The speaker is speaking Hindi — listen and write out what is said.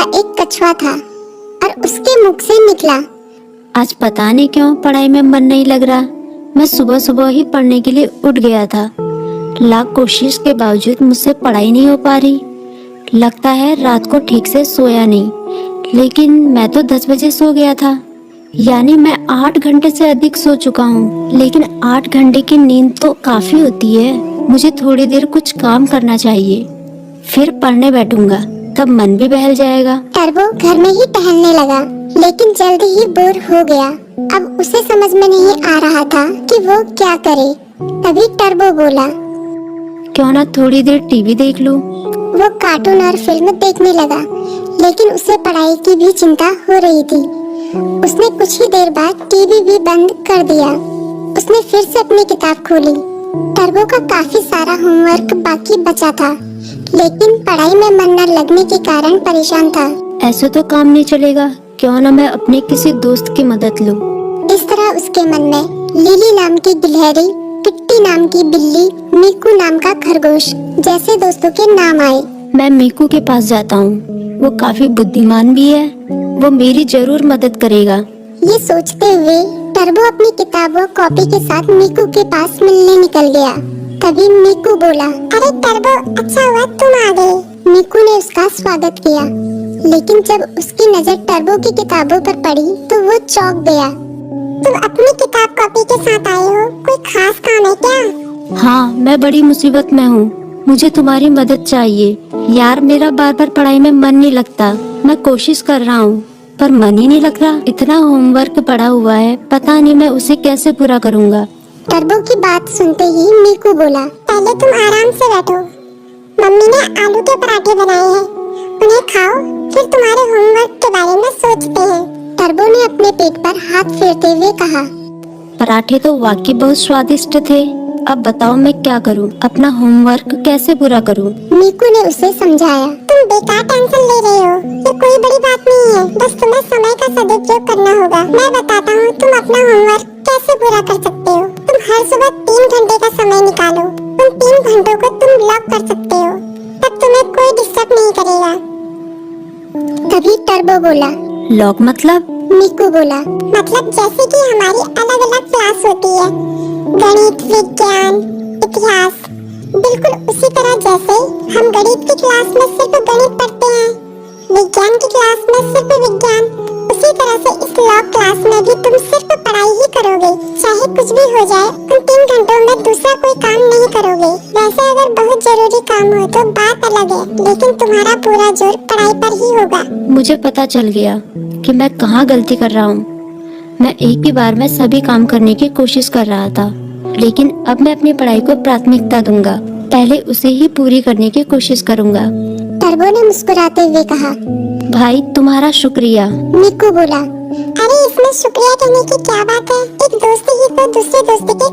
एक कछुआ था और उसके मुख से निकला, आज पता नहीं क्यों पढ़ाई में मन नहीं लग रहा। मैं सुबह सुबह ही पढ़ने के लिए उठ गया था। लाख कोशिश के बावजूद मुझसे पढ़ाई नहीं हो पा रही। लगता है रात को ठीक से सोया नहीं, लेकिन मैं तो 10 बजे सो गया था। यानी मैं 8 घंटे से अधिक सो चुका हूँ। लेकिन 8 घंटे की नींद तो काफी होती है। मुझे थोड़ी देर कुछ काम करना चाहिए, फिर पढ़ने बैठूंगा, तब मन भी बहल जाएगा। टर्बो घर में ही टहलने लगा, लेकिन जल्दी ही बोर हो गया। अब उसे समझ में नहीं आ रहा था कि वो क्या करे। तभी टर्बो बोला, क्यों ना थोड़ी देर टीवी देख लूं। वो कार्टून और फिल्म देखने लगा, लेकिन उसे पढ़ाई की भी चिंता हो रही थी। उसने कुछ ही देर बाद टीवी भी बंद कर दिया। उसने फिर से अपनी किताब खोली। टर्बो का काफी सारा होमवर्क बाकी बचा था, लेकिन पढ़ाई में मन न लगने के कारण परेशान था। ऐसे तो काम नहीं चलेगा, क्यों ना मैं अपने किसी दोस्त की मदद लूं। इस तरह उसके मन में लिली नाम की गिलहरी, किट्टी नाम की बिल्ली, मीकू नाम का खरगोश जैसे दोस्तों के नाम आए। मैं मीकू के पास जाता हूँ, वो काफी बुद्धिमान भी है, वो मेरी जरूर मदद करेगा। ये सोचते हुए टर्बो अपनी किताब व कॉपी के साथ मीकू के पास मिलने निकल गया। तभी मीकू बोला, अरे टर्बो, अच्छा हुआ तुम आ गए। मीकू ने उसका स्वागत किया, लेकिन जब उसकी नजर टर्बो की किताबों पर पड़ी तो वो चौंक गया। तुम अपनी किताब कॉपी के साथ आए हो, कोई खास काम है क्या? हाँ, मैं बड़ी मुसीबत में हूँ, मुझे तुम्हारी मदद चाहिए। यार, मेरा बार बार पढ़ाई में मन नहीं लगता। मैं कोशिश कर रहा हूँ, पर मन ही नहीं लग रहा। इतना होमवर्क पड़ा हुआ है, पता नहीं मैं उसे कैसे पूरा करूँगा। टर्बो की बात सुनते ही मीकू बोला, पहले तुम आराम से बैठो। मम्मी ने आलू के पराठे बनाए हैं, उन्हें खाओ, फिर तुम्हारे होमवर्क के बारे में सोचते हैं। टर्बो ने अपने पेट पर हाथ फेरते हुए कहा, पराठे तो वाकई बहुत स्वादिष्ट थे। अब बताओ मैं क्या करूं? अपना होमवर्क कैसे पूरा करूं? मीकू ने उसे समझाया, तुम बेकार टेंशन ले रहे हो, ये कोई बड़ी बात नहीं है, बस तुम्हें समय का सदुपयोग करना होगा। मैं बताता हूँ तुम अपना होमवर्क कैसे पूरा कर सकते हो। तुम हर सुबह 3 घंटे का समय निकालो, उन 3 घंटों को तुम लॉक कर सकते हो, तब तुम्हें कोई डिस्टर्ब नहीं करेगा। तभी टर्बो बोला, लॉक मतलब? मीकू बोला, मतलब जैसे कि हमारी अलग अलग क्लास होती है, गणित, विज्ञान, इतिहास, बिल्कुल उसी तरह जैसे हम गणित की क्लास में सिर्फ गणित पढ़ते हैं, विज्ञान की क्लास में सिर्फ विज्ञान, उसी तरह से इस लॉ क्लास में भी तुम सिर्फ पढ़ाई ही करोगे। चाहे कुछ भी हो जाए, उन 3 घंटों में दूसरा कोई काम नहीं करोगे। वैसे अगर बहुत जरूरी काम हो तो बात अलग है, लेकिन तुम्हारा पूरा जोर पढ़ाई पर ही होगा। मुझे पता चल गया कि मैं कहाँ गलती कर रहा हूँ। मैं एक ही बार में सभी काम करने की कोशिश कर रहा था, लेकिन अब मैं अपनी पढ़ाई को प्राथमिकता दूंगा। पहले उसे ही पूरी करने की कोशिश करूंगा। टर्बो ने मुस्कुराते हुए कहा, भाई तुम्हारा शुक्रिया। मीकू बोला, अरे इसमें शुक्रिया कहने की क्या बात है, एक दोस्त ही तो दूसरे दोस्त के